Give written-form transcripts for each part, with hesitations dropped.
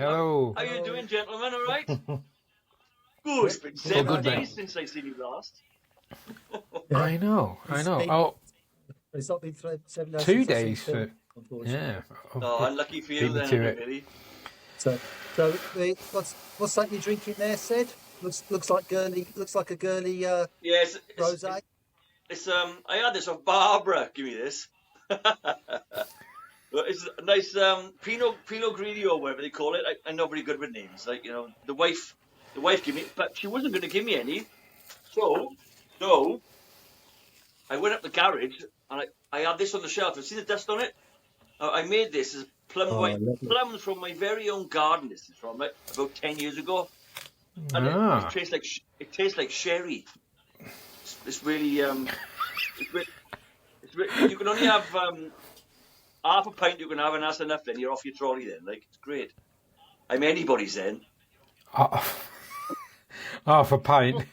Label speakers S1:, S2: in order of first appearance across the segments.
S1: Hello.
S2: How you doing, gentlemen? All right? Good.
S3: Yeah,
S2: It's been
S3: good,
S2: 7
S1: good, mate.
S2: days since I seen you last.
S3: yeah.
S1: I know.
S3: It's been,
S1: Oh,
S3: it's not been 7 days
S1: 2
S3: since I've seen
S1: days
S3: Phil,
S1: for,
S3: unfortunately.
S1: yeah. Oh,
S2: Oh, unlucky for
S1: beat
S2: you
S1: me
S2: then,
S1: to
S2: isn't it,
S1: it.
S2: really?
S3: So what's that you're drinking there, Sid? Looks like a girly
S2: Yeah,
S3: rosé.
S2: I had this off Barbara. Give me this. But it's a nice Pinot Grigio or whatever they call it. I'm not very good with names. Like, the wife gave me, but she wasn't going to give me any. So I went up the garage and I had this on the shelf. And see the dust on it? I made this as plum
S3: Oh,
S2: white
S3: lovely.
S2: plums from my very own garden. This is from about 10 years ago, and it
S1: Ah.
S2: tastes like sherry. It's really you can only have half a pint. You can have, and that's enough. Then you're off your trolley. Then it's great. I'm anybody's then.
S1: Half a pint.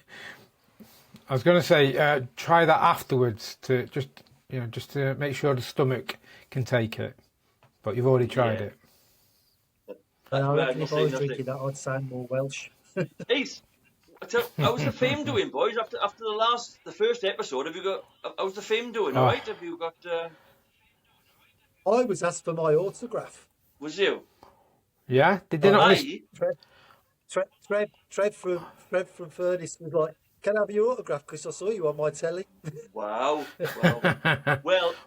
S1: I was going to say, try that afterwards to just to make sure the stomach can take it. But you've already tried
S2: Yeah.
S1: it.
S3: I reckon
S2: I'll
S3: if I
S2: say
S3: was
S2: nothing.
S3: drinking that, I'd sound more Welsh.
S2: Ace, how's the fame doing, boys? After the first episode, have you got? How's the fame doing? All
S1: Oh,
S2: right? Have you got?
S3: I was asked for my autograph.
S2: Was you?
S1: yeah. Did they not list?
S3: Trev from Furnace was like, "Can I have your autograph? Because I saw you on my telly."
S2: Wow. Well,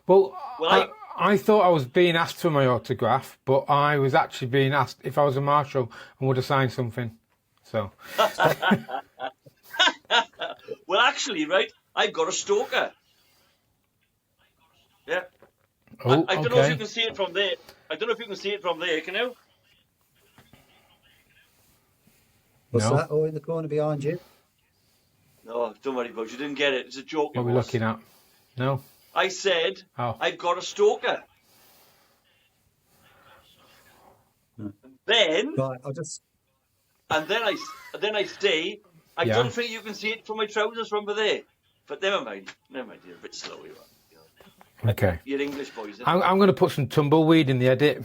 S1: Well,
S2: well,
S1: I thought I was being asked for my autograph, but I was actually being asked if I was a marshal and would have signed something. So,
S2: Well, actually, right, I've got a stalker. Yeah.
S1: oh,
S2: I don't know if you
S1: okay.
S2: can see it from there. I don't know if you can see it from there. Can you?
S3: What's
S1: No,
S3: that? Oh, in the corner behind you.
S2: No, don't worry, folks. You didn't get it. It's a joke.
S1: what
S2: It
S1: are we
S2: was.
S1: looking at? No.
S2: I said
S1: Oh,
S2: I've got a stalker.
S3: Hmm.
S2: Then,
S3: Right, I'll just.
S2: and then I say, I
S1: yeah.
S2: don't think you can see it from my trousers from there. But never mind. You're a bit slow. You are.
S1: Okay.
S2: You're English boys.
S1: I'm going to put some tumbleweed in the edit.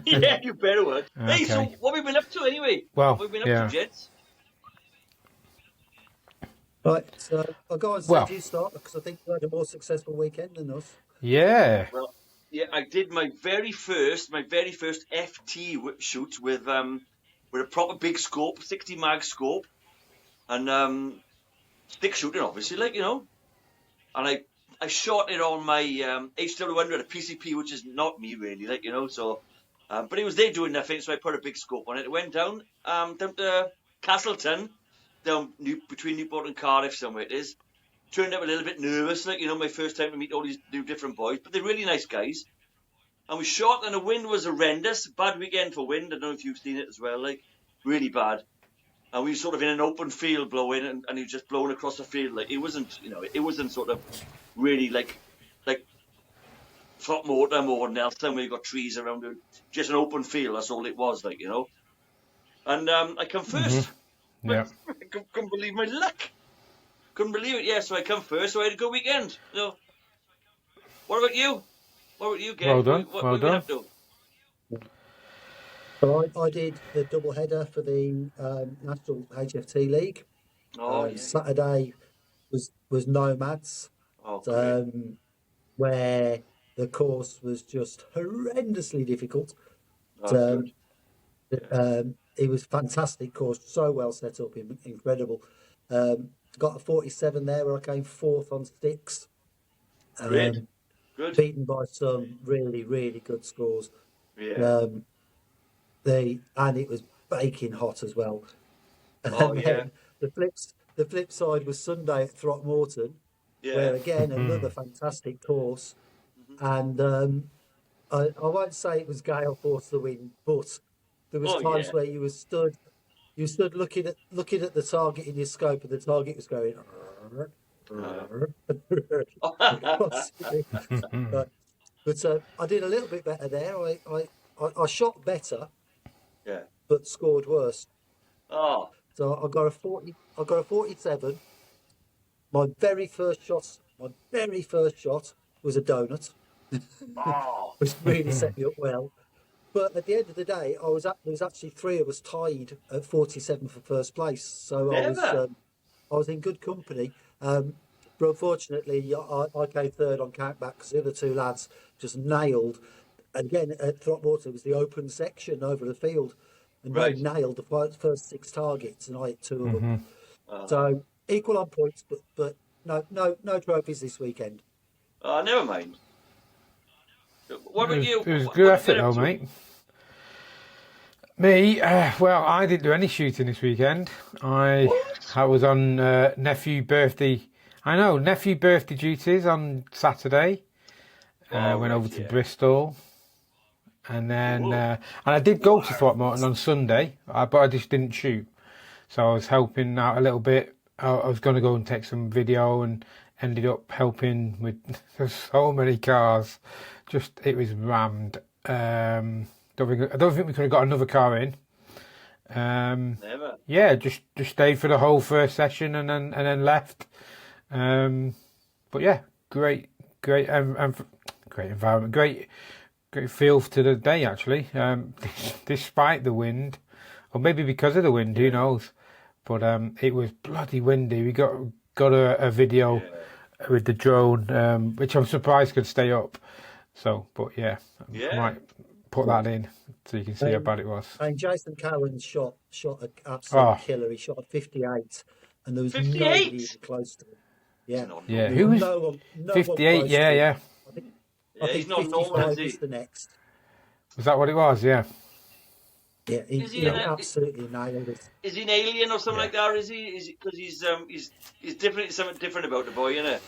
S2: Yeah, you better would. Hey, so
S1: Okay.
S2: what have we been up to anyway?
S1: Well,
S2: What have we been up
S1: yeah.
S2: to, gents?
S3: Right, so I'll go on, Sid,
S1: Well,
S3: you start, because I think you had a more successful weekend than us.
S1: yeah.
S2: Well, yeah, I did my very first FT shoot with a proper big scope, 60 mag scope, and stick shooting, obviously, and I shot it on my HW100, a PCP, which is not me really, so. But it was there doing nothing, so I put a big scope on it. It went down to Castleton, between Newport and Cardiff, somewhere it is. Turned out a little bit nervous, my first time to meet all these new different boys, but they're really nice guys. And we shot, and the wind was horrendous. Bad weekend for wind. I don't know if you've seen it as well, really bad. And we were sort of in an open field blowing, and he was just blowing across the field. It wasn't sort of really like Throckmorton or Nelson where you got trees around it. Just an open field. That's all it was, And I come first.
S1: Yeah.
S2: I couldn't believe my luck. Couldn't believe it. Yeah, so I come first. So I had a good weekend. So, what about you? What about you, Gav?
S1: Well done.
S2: What
S1: Well
S2: have you been
S1: done.
S2: up to?
S3: So I did the double header for the National HFT League.
S2: Oh, yeah.
S3: Saturday was Nomads,
S2: Oh, great.
S3: where the course was just horrendously difficult.
S2: That's good.
S3: It was a fantastic course, so well set up, incredible. Got a 47 there where I came fourth on sticks.
S2: Great. Good.
S3: Beaten by some really, really good scores.
S2: Yeah.
S3: And it was baking hot as well.
S2: Oh,
S3: And
S2: yeah.
S3: then the flip side was Sunday at Throckmorton,
S2: Yeah.
S3: where again another fantastic course. And I won't say it was gale force the wind, but there was times where you stood looking at the target in your scope, and the target was going. But I did a little bit better there. I shot better,
S2: Yeah.
S3: but scored worse.
S2: Oh.
S3: So I got a 40. I got a 47. My very first shot was a donut,
S2: Oh.
S3: which really set me up well. But at the end of the day, there was actually three of us tied at 47 for first place. So
S2: Never.
S3: I was in good company. But unfortunately, I came third on countback because the other two lads just nailed. And again, at Throckmorton, it was the open section over the field, and they
S2: Right.
S3: nailed the first 6 targets, and I hit 2 of them.
S2: Uh,
S3: So equal on points, but no trophies this weekend.
S2: Never mind. What about you?
S1: It was
S2: What
S1: good
S2: have you
S1: effort
S2: been up
S1: though,
S2: to?
S1: mate. Me, well, I didn't do any shooting this weekend. I was on nephew birthday. I know, nephew birthday duties on Saturday.
S2: Oh,
S1: Went
S2: right,
S1: over to
S2: yeah.
S1: Bristol, and then
S2: Cool.
S1: and I did go to Throckmorton on Sunday, but I just didn't shoot. So I was helping out a little bit. I was going to go and take some video, and ended up helping with. There's so many cars, just it was rammed. I don't think we could have got another car in.
S2: Never.
S1: Yeah, just stayed for the whole first session and then left. But yeah, great great environment, great feel to the day actually. Despite the wind, or maybe because of the wind, who knows? But it was bloody windy. We got a video with the drone, which I'm surprised could stay up. So, but yeah, I might put that in so you can see how bad it was.
S3: And Jason Cowan shot an absolute killer. He shot a 58, and there was
S2: 58?
S3: nobody even close to him. Yeah,
S1: Yeah,
S3: there
S1: who was
S3: no one
S1: 58?
S3: close
S1: Yeah,
S3: to him.
S1: yeah.
S3: I think
S2: he's not normal,
S3: 55
S2: is he?
S3: was the next.
S1: Was that what it was? Yeah.
S3: Yeah,
S2: Is he
S3: he
S2: an,
S3: absolutely nailed it.
S2: is he an alien or something like that? Or is he? Is because he's different. Something different about the boy, isn't it?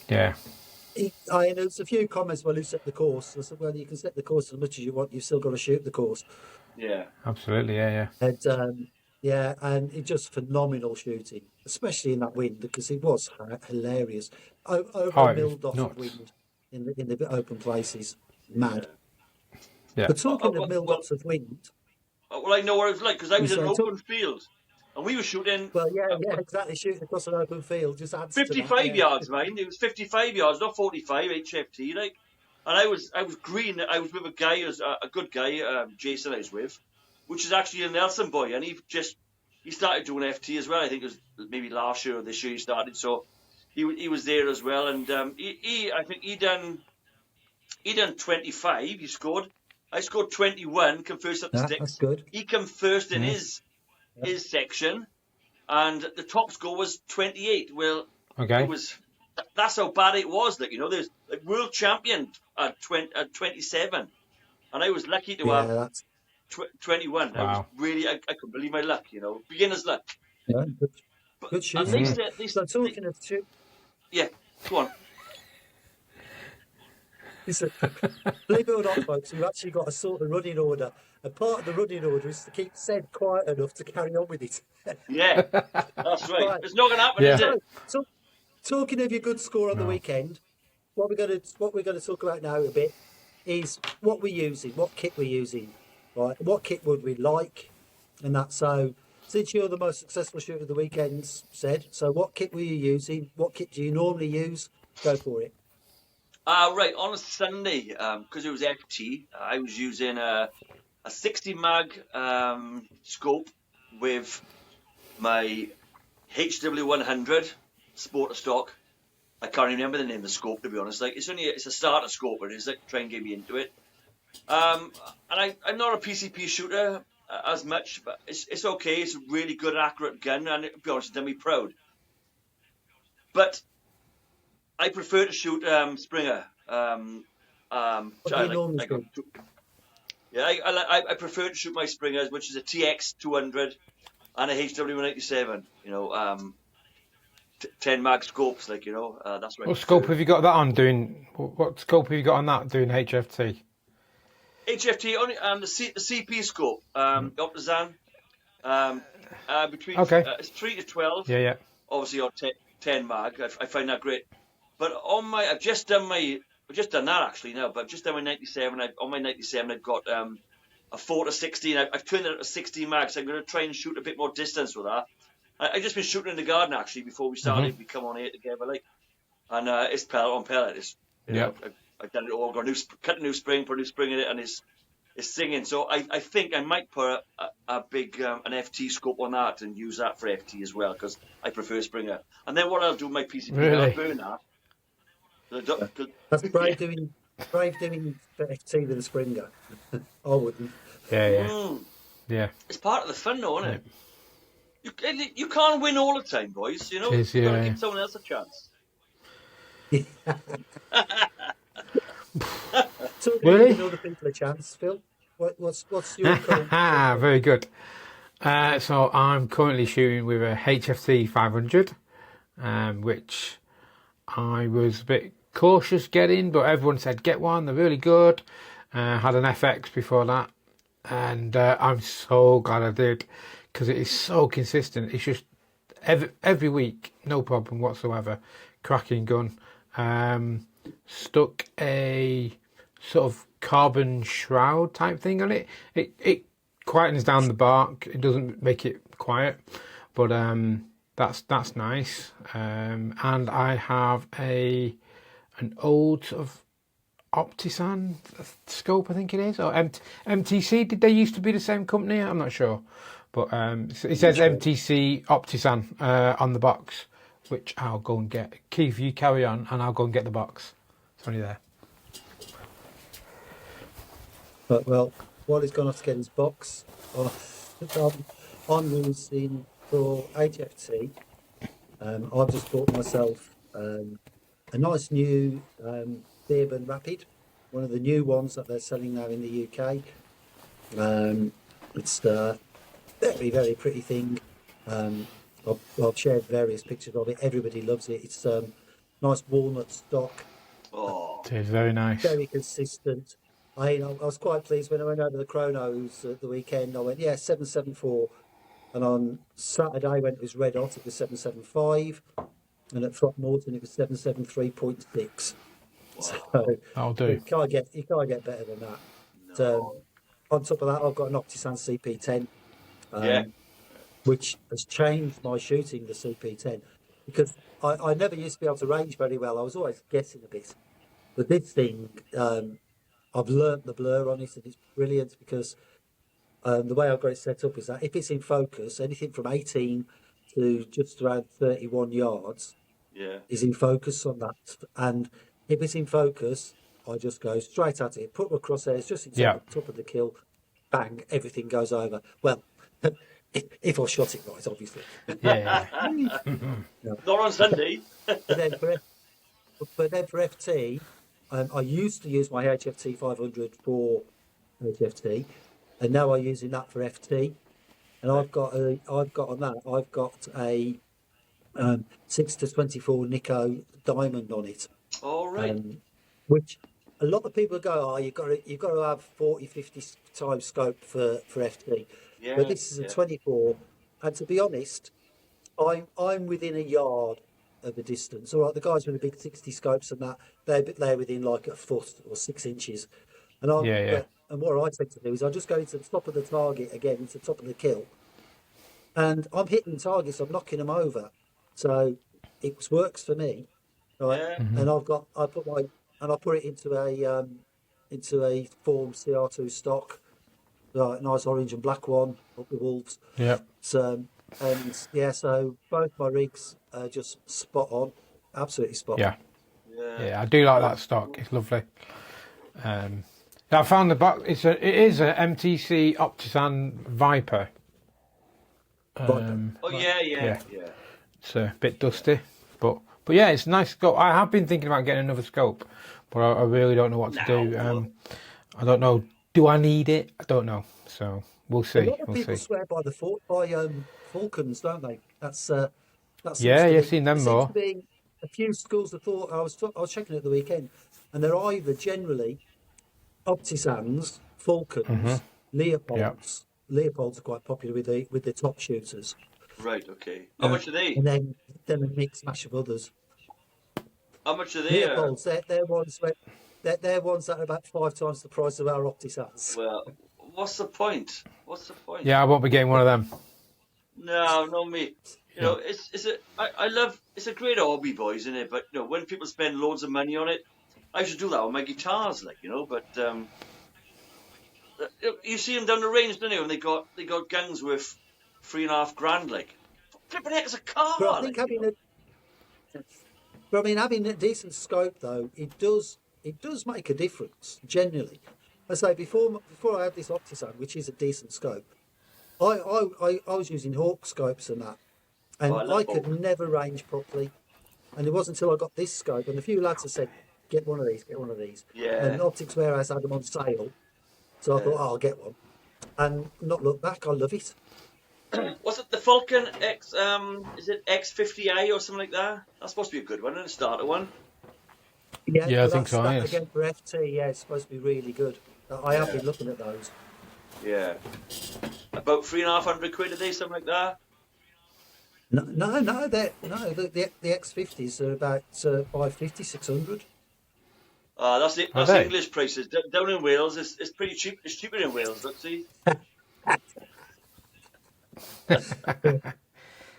S1: Yeah.
S3: There's a few comments who set the course. I said, well, you can set the course as much as you want. You've still got to shoot the course.
S2: Yeah.
S1: Absolutely. Yeah,
S3: And and it's just phenomenal shooting, especially in that wind, because it was hilarious. Over a
S1: it was
S3: mil dot
S1: nuts.
S3: of wind in the open places, mad.
S1: Yeah.
S3: But talking of mil dots of wind,
S2: Well, I know what it was like because I was in an
S3: So I
S2: open field, and we were shooting
S3: well, yeah, exactly. Shooting across an open field just adds to that.
S2: 55 yards, mind. It was 55 yards, not 45 HFT, like. And I was green. I was with a guy, a good guy, Jason. I was with, which is actually a Nelson boy, and he started doing FT as well. I think it was maybe last year or this year he started. So he was there as well, and I think he done 25. He scored. I scored 21. Come first up the sticks.
S3: That's good.
S2: He come first in his section, and the top score was 28. Well,
S1: Okay.
S2: That's how bad it was. Like, there's like world champion at 27, and I was lucky to have 21.
S1: Wow.
S2: I was really, I couldn't believe my luck. Beginner's luck.
S3: Yeah, good
S2: And
S3: shooting.
S2: so
S3: talking of shoot,
S2: yeah, go on.
S3: listen, believe it or not, folks, we've actually got a sort of running order. And part of the running order is to keep Sed quiet enough to carry on with it.
S2: Yeah, that's right.
S3: Right.
S2: It's not going to happen,
S1: Yeah.
S2: is it?
S3: So, talking of your good score on the weekend, what we're going to talk about now a bit is what we're using, what kit we're using, right? What kit would we like, and that. So, since you're the most successful shooter of the weekends, Sed, so what kit were you using? What kit do you normally use? Go for it.
S2: Right, on a Sunday, because it was FT, I was using a 60 mag scope with my HW100 Sporter stock. I can't remember the name of the scope, to be honest. Like, it's a starter scope, but it's like try and get me into it. And I'm not a PCP shooter as much, but it's okay. It's a really good, accurate gun, and to be honest, it's done me proud. But I prefer to shoot Springer. I prefer to shoot my Springers, which is a TX 200 and a HW197. 10 mag scopes, like that's right.
S1: What scope have you got that on doing? What scope have you got on that doing HFT?
S2: HFT only the CP scope, Optizan. Between it's 3 to 12.
S1: Yeah.
S2: Obviously on 10 mag, I find that great. But I've just done that actually now. But I've just done my 97. On my 97, I've got a 4 to 16. I've turned it to 16 mag. So I'm going to try and shoot a bit more distance with that. I just been shooting in the garden actually before we started. We come on here together, like, and it's pellet on pellet. It's I've done it all. Got cut a new spring, put a new spring in it, and it's singing. So I think I might put a big an FT scope on that and use that for FT as well because I prefer Springer. And then what I'll do with my PCP, I'll
S1: Really?
S2: burn that.
S3: That's
S2: Yeah.
S3: brave doing FT with a Springer. I wouldn't.
S1: Yeah. Yeah.
S2: It's part of the fun, though, isn't
S1: Yeah.
S2: it? You can't win all the time, boys. You know,
S1: It is,
S2: you got to
S1: yeah.
S2: give someone else a chance.
S3: Talking
S1: Really?
S3: of giving other people a chance, Phil. What's your current?
S1: Very good. So I'm currently shooting with a HFT 500, which I was a bit cautious getting, but everyone said get one. They're really good. Had an FX before that, and I'm so glad I did because it is so consistent. It's just every week, no problem whatsoever. Cracking gun. Stuck a sort of carbon shroud type thing on it. It quietens down the bark. It doesn't make it quiet, but that's nice. And I have an old sort of Optisan scope, I think it is, or MTC. Did they used to be the same company? I'm not sure, but it says MTC Optisan on the box, which I'll go and get. Keith, you carry on, and I'll go and get the box. It's only there.
S3: But well, Wally's gone off to get his box. I'm using for HFT. I've just bought myself a nice new Dearborn Rapid, one of the new ones that they're selling now in the UK. It's a very, very pretty thing. I've shared various pictures of it. Everybody loves it. It's nice walnut stock.
S2: Oh,
S1: It is very nice.
S3: Very consistent. I was quite pleased when I went over the chronos at the weekend. I went, 774. And on Saturday, when it was red hot, it was 775. And at Throckmorton, it was 773.6.
S2: wow.
S3: So
S1: That'll do.
S3: you can't get better than that.
S2: No.
S3: On top of that, I've got an Optisan CP10,
S2: Yeah.
S3: which has changed my shooting, the CP10, because I never used to be able to range very well. I was always guessing a bit. But this thing, I've learnt the blur on it, and it's brilliant because the way I've got it set up is that if it's in focus, anything from 18 to just around 31 yards
S2: Yeah.
S3: is in focus on that. And if it's in focus, I just go straight at it, put my crosshairs just inside the top of the kill, bang, everything goes over. Well, if I shot it right, obviously.
S1: Yeah.
S2: Not on Sunday.
S3: But then for FT, I used to use my HFT 500 for HFT, and now I'm using that for FT. And I've got a 6-24 Nico diamond on it.
S2: All right.
S3: Which a lot of people go, you've got to have 40, 50 times scope for FT.
S2: Yeah.
S3: But this is a 24, and to be honest, I'm within a yard of a distance. All right, the guys with the big 60 scopes and that, they're within like a foot or 6 inches. And and what I tend to do is I just go into the top of the target again, into the top of the kill, and I'm hitting targets, I'm knocking them over. So it works for me, right?
S2: Yeah.
S3: And I put it into a form CR2 stock, right, nice orange and black one up the wolves.
S1: Yeah.
S3: So so both my rigs are just spot on, absolutely spot on.
S1: Yeah, I do like that stock. It's lovely. I found the box. It is a MTC Optisan Viper.
S2: Yeah.
S1: It's a bit dusty, but yeah, it's a nice scope. I have been thinking about getting another scope, but I really don't know what to do. I don't know. Do I need it? I don't know. So we'll see.
S3: A lot of people swear by Falcons, don't they? That's
S1: you've seen them more.
S3: Seems to be a few schools of thought. I was checking it the weekend, and they're either generally Optisans, Falcons, Leopolds.
S1: Yeah.
S3: Leopolds are quite popular with the top shooters.
S2: Right. Okay. How much are they?
S3: And then a mixed mash of others.
S2: How much are they?
S3: Leopolds, they're ones they're ones that are about 5 times the price of our Optisans.
S2: Well, what's the point?
S1: Yeah, I won't be getting one of them.
S2: No, me. You know, it's a great hobby, boys, isn't it? But when people spend loads of money on it, I should do that with my guitars, like, you know. But you see them down the range, don't you? And they got guns with $3,500, like. Flipping heck, it's a
S3: But I
S2: car,
S3: think
S2: like, you know.
S3: having a decent scope though, it does make a difference generally. I say before I had this Optizone, which is a decent scope, I was using Hawk scopes and that,
S2: Oh,
S3: and
S2: I
S3: I
S2: love
S3: could
S2: Oak.
S3: never range properly. And it wasn't until I got this scope, and a few lads have said, "Get one of these, get one of these."
S2: Yeah,
S3: And Optics Warehouse had them on sale, so I thought,
S2: yeah.
S3: oh, I'll get one, and not look back. I love it.
S2: Was it the Falcon X? Is it X50A or something like that? That's supposed to be a good one, and a starter one.
S3: Yeah,
S1: Yeah, I
S3: well,
S1: think
S3: that's
S1: so.
S3: that
S1: Yes.
S3: again for FT. Yeah, it's supposed to be really good. I have
S2: Yeah,
S3: been looking at those.
S2: yeah. About £3,500 a day, something like that.
S3: No, no, no, the X50s are about 550, 600.
S2: That's it.
S1: Are
S2: That's
S1: they?
S2: English prices. Down in Wales, it's pretty cheap. It's cheaper in Wales. Let's see.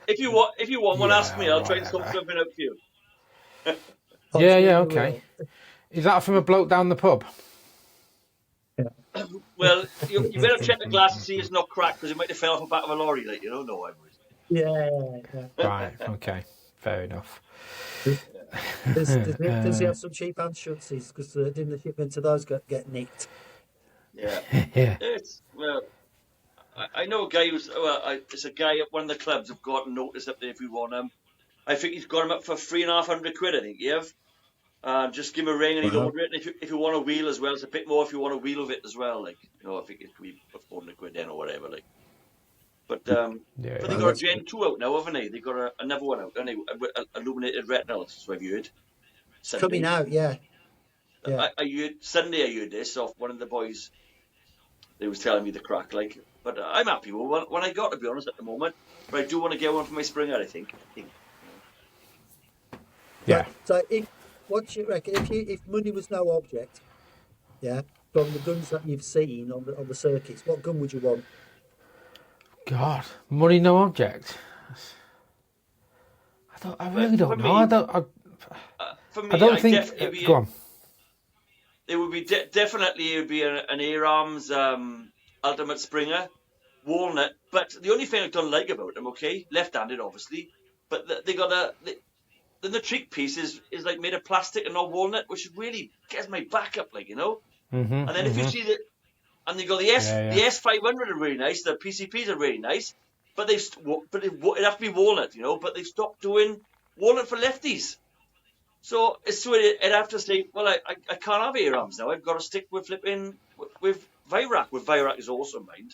S2: If you want one, ask me.
S1: Yeah.
S2: I'll try and sort
S1: Whatever.
S2: something out for you.
S3: I'm
S1: Yeah.
S3: sure
S1: Yeah.
S3: you
S1: Okay.
S3: will.
S1: Is that from a bloke down the pub?
S2: Well, you better check the glass to see it's not cracked because it might have fell off the back of a lorry, like, you know. No, I
S3: Yeah, yeah.
S1: Right. Okay. Fair enough.
S3: Does he have some cheap hand shutsies? Because didn't the shipment to those get nicked?
S2: Yeah.
S1: Yeah.
S2: It's well. I know a guy who's it's a guy at one of the clubs have got a notice up there if you want him. I think he's got him up for £3,500. I think you have. Just give him a ring and he'd
S3: Wow.
S2: order it. And if you want a wheel as well, it's a bit more if you want a wheel of it as well. Like, you know, I think it could be £400 then or whatever. Like, but
S1: Yeah.
S2: but they
S3: Well,
S2: got a
S3: that's
S2: Gen
S3: good.
S2: 2 out now, haven't they? They got another one out, haven't they? Illuminated retinal. So I've heard
S3: It's coming
S2: Sunday.
S3: out, yeah, yeah.
S2: I heard Sunday. I heard this off one of the boys. They was telling me the crack, like. But I'm happy with what I got, to be honest, at the moment. But I do want to get one for my Springer. I think.
S1: Yeah.
S3: So, what do you reckon? If money was no object, yeah, from the guns that you've seen on the circuits, what gun would you want?
S1: God, money no object. I really
S2: For
S1: don't know. I
S2: me,
S1: don't.
S2: for
S1: I
S2: me,
S1: don't
S2: I
S1: think.
S2: definitely be.
S1: Go on.
S2: It would be definitely it would be an Air Arms Ultimate Springer walnut. But the only thing I don't like about them, okay, left-handed obviously, but they got then the trick piece is like made of plastic and not walnut, which really gets my back up, like, you know. And then if you see the and they go the
S1: Yeah.
S2: S500 are really nice, the PCPs are really nice, but it have to be walnut, you know. But they stopped doing walnut for lefties. So I'd have to say, well, I can't have Air Arms now. I've got to stick with flipping with Virac. With Virac is also mine.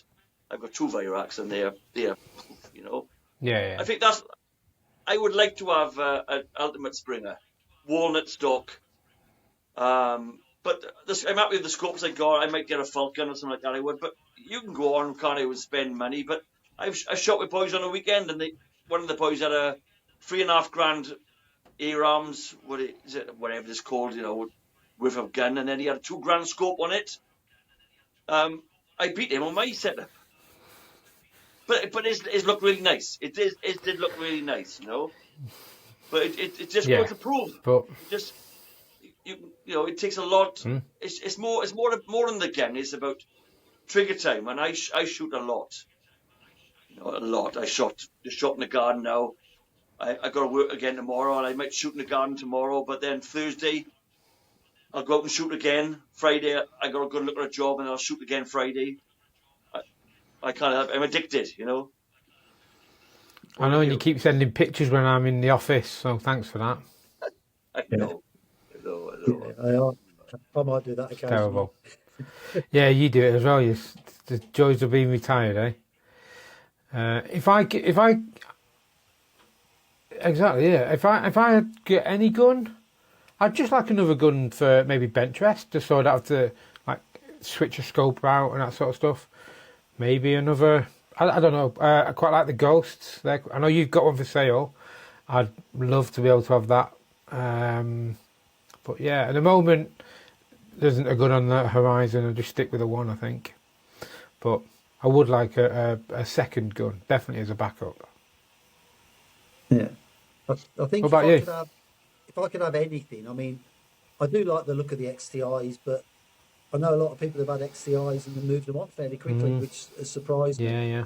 S2: I've got two Viracs and they're you know.
S1: Yeah.
S2: I think I would like to have an Ultimate Springer, walnut stock. But I'm happy with the scopes I got. I might get a Falcon or something like that. I would, but you can go on, can't you, and spend money. But I shot with boys on a weekend, and one of the boys had a £3,500 Air Arms, whatever it's called, you know, with a gun, and then he had a £2,000 scope on it. I beat him on my setup, but it looked really nice. It did look really nice, you know. But it just goes
S1: Yeah.
S2: to prove.
S1: But
S2: It just you know it takes a lot.
S1: Hmm?
S2: It's more than the gun. It's about trigger time, and I shoot a lot. You know, a lot. Just shot in the garden now. I got to work again tomorrow, and I might shoot in the garden tomorrow. But then Thursday, I'll go out and shoot again. Friday, I got to go look at a job, and I'll shoot again Friday. I can't help. I'm addicted, you know.
S1: I
S2: What
S1: know,
S2: about
S1: and you
S2: you?
S1: keep sending pictures when I'm in the office, so thanks for that.
S2: I
S3: Yeah,
S2: know. I know. I know.
S3: yeah. I might do that
S1: It's
S3: occasionally.
S1: terrible. Yeah, you do it as well. The joys of being retired, eh? If I exactly, yeah. If I get any gun, I'd just like another gun for maybe bench rest, just so I don't have to like switch a scope out and that sort of stuff. Maybe another. I don't know. I quite like the Ghosts. I know you've got one for sale. I'd love to be able to have that. But yeah, at the moment, there isn't a gun on the horizon. I'll just stick with the one, I think. But I would like a second gun, definitely as a backup.
S3: Yeah, I think
S1: What about you?
S3: if I could have anything, I mean, I do like the look of the XTIs, but I know a lot of people have had XTIs and then moved them on fairly quickly, which has surprised me.
S1: Yeah.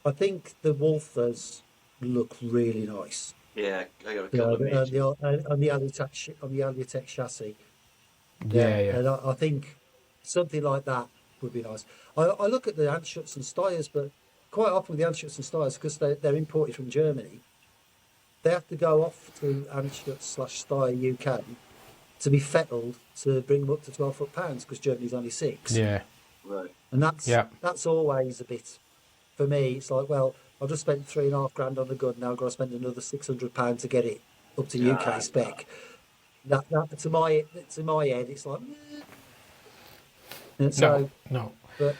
S3: I think the Wolfers look really nice.
S2: Yeah, I got a couple of mates.
S3: On the Alutech chassis.
S1: Yeah.
S3: And I think something like that would be nice. I look at the Anschutz and Steyrs, but quite often with the Anschutz and Steyrs, because they're imported from Germany, they have to go off to Anschutz/Steyr UK to be fettled to bring them up to 12 foot-pounds because Germany's only 6.
S1: Yeah.
S2: Right.
S3: And that's always a bit, for me, it's like, well, I've just spent £3,500 on the gun, now I've got to spend another £600 to get it up to UK spec. That to my head, it's like, and so,
S1: No.
S3: But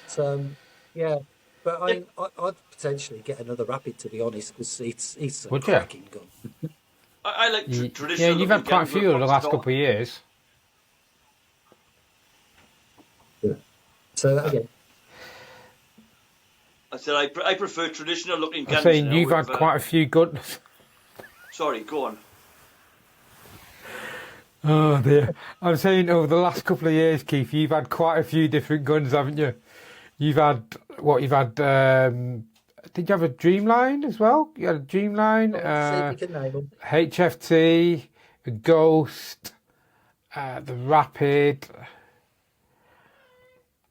S3: yeah, but I'd potentially get another Rapid, to be honest, because it's a
S1: Would you?
S3: cracking gun.
S2: I like traditional.
S1: Yeah, you've had quite a few over the last couple of years.
S3: Yeah. So again,
S2: I said I prefer traditional looking guns.
S1: I'm saying
S2: now
S1: you've
S2: with,
S1: had quite a few guns.
S2: Sorry, go on.
S1: Oh dear. I'm saying over the last couple of years, Keith, you've had quite a few different guns, haven't you? You've had did you have a Dreamline as well? You had a Dreamline,
S3: see if you can name them.
S1: HFT, a Ghost, the Rapid.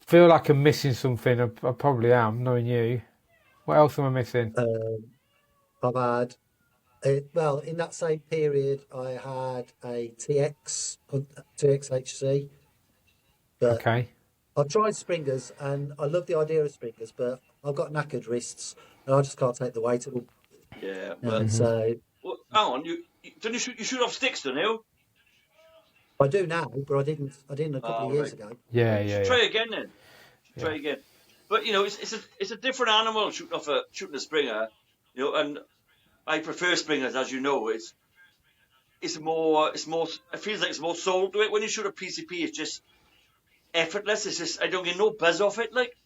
S1: Feel like I'm missing something. I probably am, knowing you. What else am I missing?
S3: I've had, well, in that same period, I had a TXHC. But
S1: Okay.
S3: I've tried Springers, and I love the idea of Springers, but I've got knackered wrists, and I just can't take the weight of them.
S2: Yeah,
S3: And so
S2: well, hang on, you shoot off sticks, don't you?
S3: I do now, but I didn't a couple of years ago.
S1: Yeah.
S2: Try again then. Try again. But you know, it's a different animal shooting a Springer, you know, and I prefer Springers, as you know. It feels like it's more soul to it. When you shoot a PCP, it's just effortless. It's just I don't get no buzz off it. Like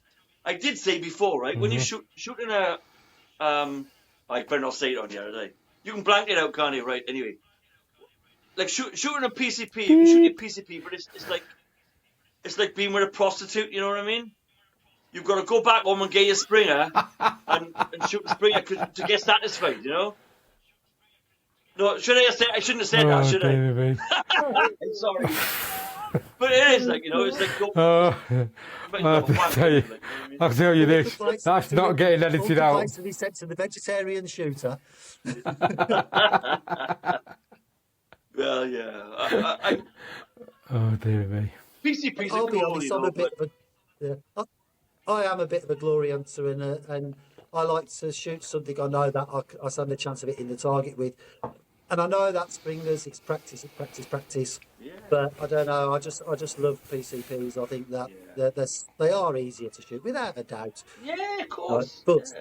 S2: I did say before, right? When you shooting a I better not say it on the other day. You can blank it out, can't you? Right? Anyway, like shooting a PCP, you can shoot your PCP, but it's like being with a prostitute. You know what I mean? You've got to go back home and get your Springer and shoot a Springer to get satisfied. You know? No, I shouldn't have said that, should I? I'm sorry. But it is like, you know, it's like
S1: I'll tell you this. That's not getting edited out.
S3: To be sent to the vegetarian shooter.
S2: Well, yeah.
S1: Oh dear me.
S2: PCP's
S3: I'll be
S2: glory,
S3: honest, I am a bit of a glory hunter, and I like to shoot something I know that I stand a chance of hitting the target with. And I know that Springers, it's practice.
S2: Yeah.
S3: But I don't know. I just love PCPs. I think that they are easier to shoot, without a doubt.
S2: Yeah, of course.
S3: But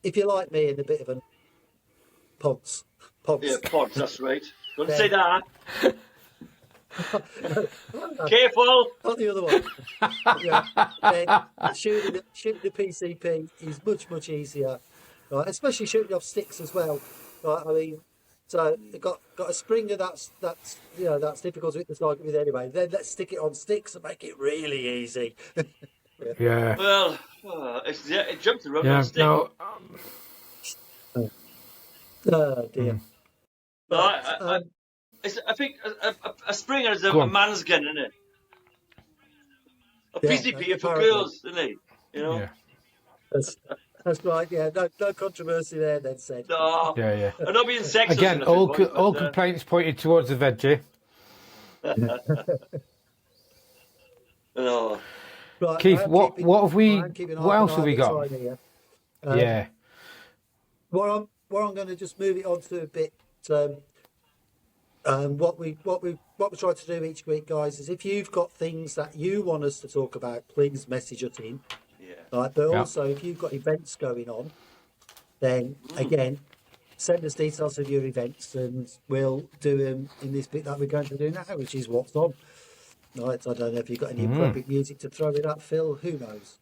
S3: if you're like me and a bit of a pods.
S2: Yeah, pods. That's right. Don't say that. Careful.
S3: Not the other one. Shooting the PCP is much easier, right? Especially shooting off sticks as well. Right? I mean, so they've got a Springer that's difficult to hit the target with anyway. Then let's stick it on sticks and make it really easy.
S1: Yeah.
S2: Well, it jumped around on stick.
S1: No.
S3: Oh dear.
S2: I think a Springer is a man's gun, isn't it? A PCP is for girls, isn't it? You know?
S1: Yeah.
S3: That's right, yeah. No controversy there, then said.
S2: No.
S1: Yeah.
S2: I'm not being sexist.
S1: Again, all complaints pointed towards the veggie.
S2: No.
S3: Right,
S1: Keith, what else have we got? Yeah.
S3: What I'm going to just move it on to a bit. What we try to do each week, guys, is if you've got things that you want us to talk about, please message us in.
S2: Yeah.
S3: Right, but also if you've got events going on, then again, send us details of your events, and we'll do them in this bit that we're going to do now, which is what's on. Right, I don't know if you've got any appropriate music to throw it at, Phil. Who knows?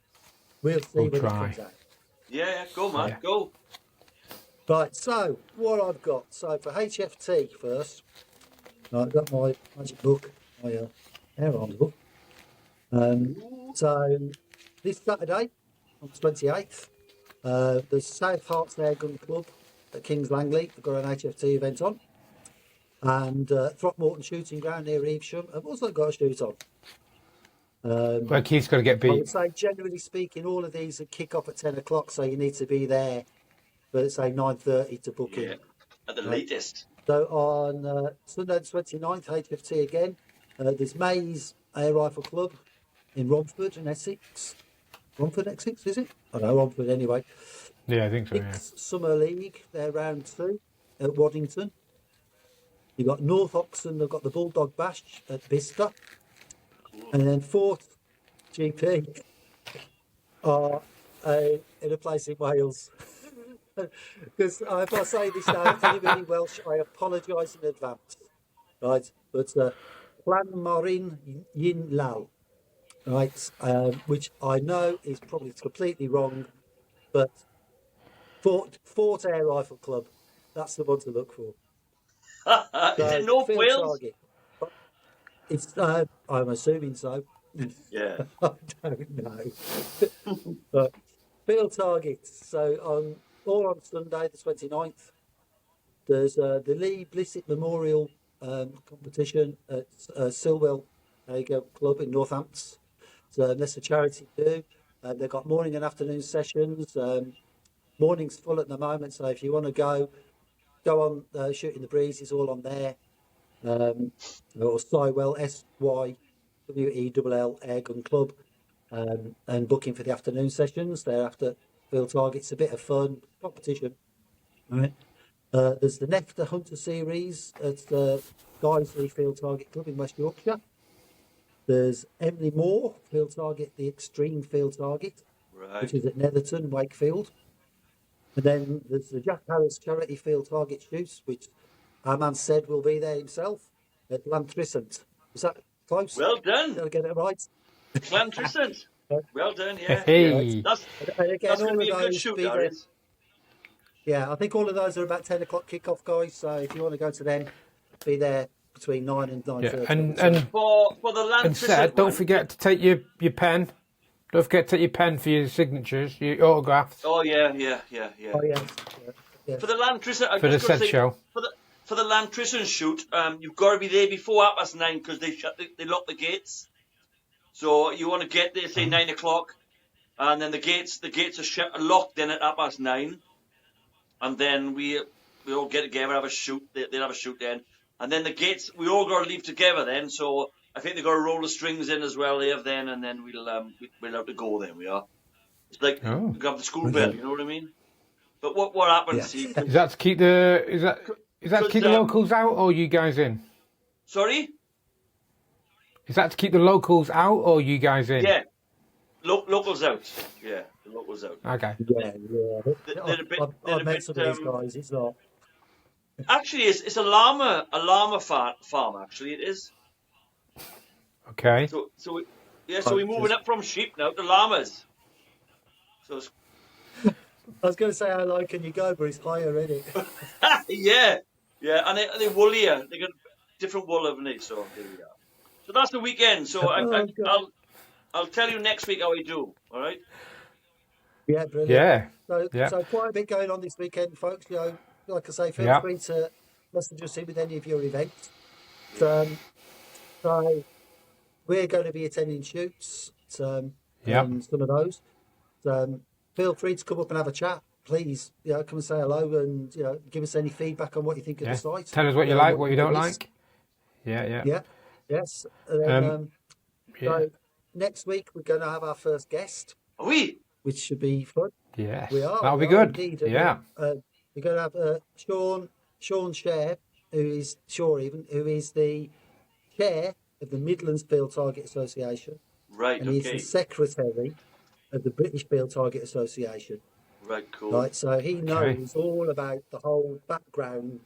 S3: We'll see when it comes out.
S2: Yeah, go, man, go.
S3: Right, so what I've got. So for HFT first, I've got my magic book, my air arms book. So this Saturday, on the 28th, the South Herts Air Gun Club at Kings Langley have got an HFT event on. And Throckmorton Shooting Ground near Evesham have also got a shoot on.
S1: Well, Keith's got to get
S3: I would
S1: beat.
S3: say, generally speaking, all of these kick off at 10 o'clock, so you need to be there for, say, 9:30 to book in.
S2: At the
S3: Right.
S2: latest.
S3: So on Sunday the 29th, HFT again, there's Mays Air Rifle Club in Romford in Essex. Romford, Essex, is it? I know, Romford anyway.
S1: Yeah, I think so, yeah.
S3: Six Summer League, they're round 2 at Waddington. You've got North Oxon, they've got the Bulldog Bash at Bicester.
S2: Cool.
S3: And then 4th GP are in a place in Wales. Because if I say this now, to anybody Welsh, I apologise in advance. Right, but Llanmarin Yin Lal, right, which I know is probably completely wrong, but Fort Air Rifle Club, that's the one to look for.
S2: Is it
S3: So,
S2: North
S3: field
S2: Wales?
S3: target. It's I'm assuming so.
S2: Yeah.
S3: I don't know. But field targets. So all on Sunday the 29th, there's the Lee Blissett Memorial competition at Silwell Club in Northampton. So that's a charity do. They've got morning and afternoon sessions. Morning's full at the moment, so if you want to go on Shooting the Breeze, it's all on there. Or Sywell, SYWELL Air Gun Club, and booking for the afternoon sessions. Thereafter, field targets, a bit of fun, competition. Right. There's the Nectar Hunter Series at the Guiseley Field Target Club in West Yorkshire. There's Emily Moore Field Target, the Extreme Field Target, which is at Netherton, Wakefield. And then there's the Jack Harris Charity Field Target Shoots, which our man said will be there himself at Llantrissant. Was that close?
S2: Well done.
S3: Did I get it right?
S2: Llantrissant. Well done, yeah.
S1: Hey.
S2: That's
S3: And again,
S2: going to
S3: all
S2: be
S3: of
S2: a good
S3: those
S2: shoot,
S3: be
S2: that
S3: there.
S2: is.
S3: Yeah, I think all of those are about 10 o'clock kick-off, guys. So if you want to go to them, be there between 9 and 9:30.
S1: Yeah, and
S2: For the
S1: and
S2: Llantrissant
S1: Seth, don't
S2: one.
S1: forget to take your pen. Don't forget to take your pen for your signatures, your autographs.
S2: Oh, yeah.
S3: Oh, yes. Yeah.
S2: For the Llantrissant, I
S1: For the
S2: just got to
S1: said
S2: say,
S1: show.
S2: for the Llantrissant shoot, you've got to be there before 9:30 because they lock the gates. So you want to get there, say 9 o'clock, and then the gates are locked in at 9:30, and then we all get together, have a shoot. They'll have a shoot then, and then the gates we all got to leave together then. So I think they've got to roll the strings in as well there then, and then we'll have to go then. We are. It's like
S1: Oh.
S2: we have the school bell, you know what I mean? But what happens?
S3: Yeah.
S2: See,
S1: Is that to keep the to keep the locals out or you guys in?
S2: sorry.
S1: Is that to keep the locals out or you guys in?
S2: Yeah, locals out. Yeah, the locals out.
S1: Okay.
S3: Yeah.
S2: They're a bit.
S3: I've met some of these guys. It's not.
S2: Actually, it's a llama farm. Actually, it is.
S1: Okay.
S2: So we're moving up from sheep now to llamas. So it's,
S3: I was going to say how low can you go, but it's higher, isn't it?
S2: yeah, and they're woollier. They got different wool, haven't they? So there we are. So that's the weekend. So I'll tell you next week how we do. All right.
S3: Yeah, brilliant.
S1: Yeah.
S3: So quite a bit going on this weekend, folks. You know, like I say, feel free to message us in with any of your events. So we're going to be attending shoots. And some of those. Feel free to come up and have a chat. Please, come and say hello and give us any feedback on what you think of the site.
S1: Tell us what you like, what you don't like. Yeah.
S3: Yes. And then, so next week we're going to have our first guest.
S2: Are we?
S3: Which should be fun.
S1: Yeah.
S3: We are.
S1: That'll be good.
S3: Indeed.
S1: Yeah.
S3: We're going to have Sean Share, who is the chair of the Midlands Field Target Association.
S2: Right.
S3: And he's the secretary of the British Field Target Association.
S2: Right. Cool.
S3: Right. So he knows all about the whole background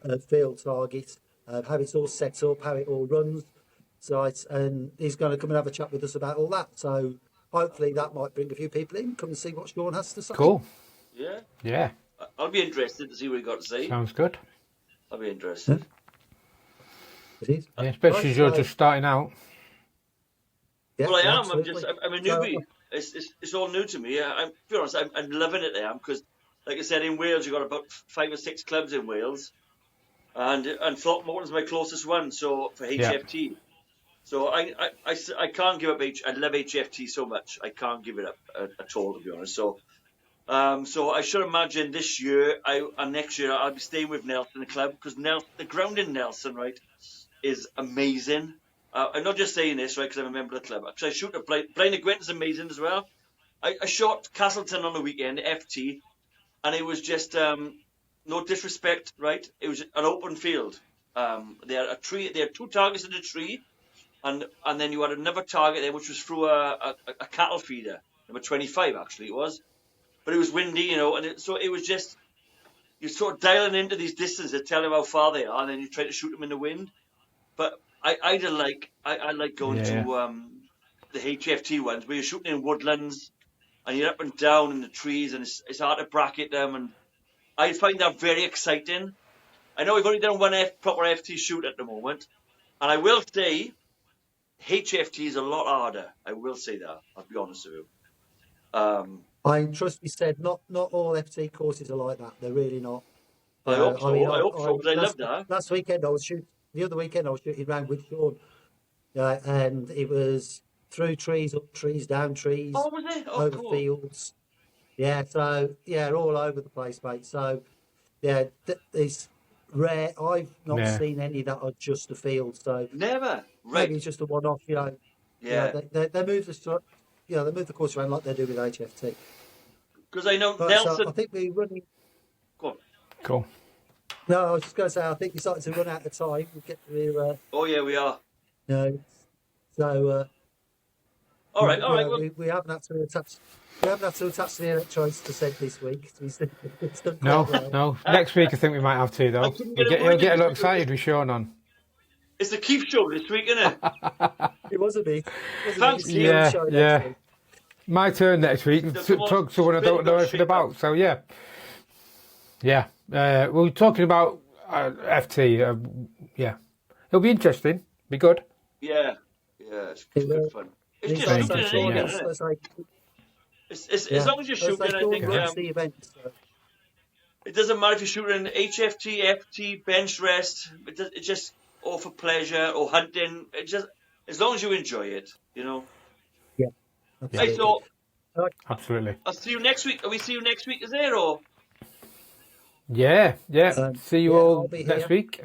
S3: of field target, how it's all set up, how it all runs. So and he's going to come and have a chat with us about all that. So hopefully that might bring a few people in, come and see what Sean has to say.
S1: Cool.
S2: Yeah. I'll be interested to see what he got to say.
S1: Sounds good.
S2: I'll be interested.
S3: It is.
S1: Yeah, especially
S3: Nice,
S1: as you're
S3: so,
S1: just starting out.
S3: yeah,
S2: Well, I am.
S3: absolutely.
S2: I'm a
S3: So,
S2: newbie. It's all new to me. To be honest, I'm loving it there because, like I said, in Wales you've got about 5 or 6 clubs in Wales, and Throckmorton's my closest one. So for
S1: Yeah.
S2: HFT, so I can't give up I love HFT so much. I can't give it up at all, to be honest. So I should imagine this year and next year I'll be staying with Nelson the club because the ground in Nelson, right, is amazing. I'm not just saying this, right, because I'm a member of the club. Because I shoot at Blaine Gwent is amazing as well. I shot Castleton on the weekend, FT, and it was just no disrespect, right? It was an open field. They had a tree. They had 2 targets in a tree, and then you had another target there, which was through a cattle feeder, number 25 actually it was. But it was windy, and so it was just you're sort of dialing into these distances, telling them how far they are, and then you try to shoot them in the wind. But I like going
S1: Yeah.
S2: to the HFT ones where you're shooting in woodlands and you're up and down in the trees and it's hard to bracket them, and I find that very exciting. I know we've only done one proper FT shoot at the moment, and I will say HFT is a lot harder. I will say that. I'll be honest with you.
S3: I trust me said, not all FT courses are like that. They're really not.
S2: I hope so.
S3: I mean,
S2: I hope so because I love that.
S3: last weekend I was shooting. The other weekend I was shooting around with Sean, and it was through trees, up trees, down trees,
S2: Oh, was it? Oh,
S3: over
S2: cool.
S3: fields. Yeah, so yeah, all over the place, mate. So yeah, it's rare. I've not
S1: Yeah.
S3: seen any that are just a field. So
S2: Never.
S3: maybe
S2: Right.
S3: it's just a one-off.
S2: Yeah.
S3: They move they move the course around like they do with HFT.
S2: Because I know
S3: But,
S2: Nelson.
S3: so I think we're running.
S2: Go on.
S1: Cool.
S3: No, I was just going to say I think we're starting to run out of time. We get to
S2: Oh yeah, we are.
S3: so.
S2: All right. Well,
S3: we haven't had to attach. We haven't had to attach the electrodes to said this week. It's done quite
S1: No,
S3: well.
S1: no. Next week I think we might have to though.
S2: couldn't
S1: You'll
S2: get a
S1: get,
S2: word
S1: you'll get a
S2: in
S1: little
S2: this week.
S1: excited with Sean on.
S2: it's the Keith show this week, isn't it?
S3: It was a bit.
S2: Thanks,
S3: It's a
S1: Yeah,
S3: show next
S1: yeah.
S3: week.
S1: My turn next week to
S2: come on,
S1: talk to someone I
S2: spit
S1: don't know
S2: up,
S1: anything
S2: spit
S1: about. So yeah. We were talking about FT. Yeah, it'll be interesting. Be good.
S2: Yeah. It's good fun. It's just
S1: Thank
S2: shooting
S1: you,
S2: and
S1: Sean,
S2: aiming,
S1: yeah.
S2: isn't it?
S3: As like,
S2: As long as you're shooting, I think
S3: runs the event. So.
S2: it doesn't matter if you're shooting HFT, FT, bench rest. It's just or for pleasure or hunting. It just as long as you enjoy it,
S3: Yeah,
S2: Hey, so
S1: Absolutely.
S2: I'll see you next week. Are we see you next week? Is there or?
S1: Yeah. See you
S3: I'll
S1: all
S3: be
S1: next
S3: here.
S1: week.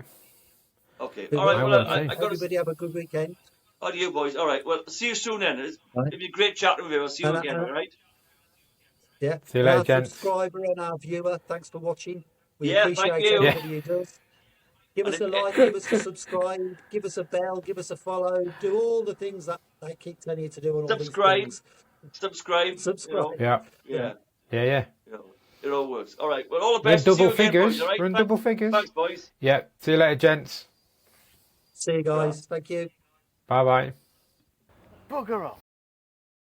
S2: Okay.
S3: Good
S2: All right.
S3: work.
S2: Well,
S1: I will
S2: I got to.
S3: Everybody have a good weekend.
S2: How do you boys? All right. Well, see you soon then. It'll
S3: Right.
S2: be great chatting with you. I'll see you
S3: And,
S2: again. All right.
S3: Yeah.
S1: See you
S3: And
S1: later,
S3: our
S1: gents.
S3: subscriber and our viewer, thanks for watching. We
S2: Yeah,
S3: appreciate
S2: thank you.
S3: everybody who does. Give us a like, give us a subscribe, give us a bell, give us a follow. Do all the things that I keep telling you to do on all
S2: Subscribe.
S3: these things.
S2: Subscribe.
S3: Subscribe.
S1: Yeah.
S2: Yeah. It all works. All right. Well, all the
S1: We're in
S2: best. See you
S1: double
S2: again,
S1: figures.
S2: boys, all right?
S1: We're in
S2: Thanks-
S1: double figures.
S2: Thanks, boys.
S1: Yeah. See you later, gents.
S3: See you guys. Thank you.
S1: Bye bye.
S4: Bugger off.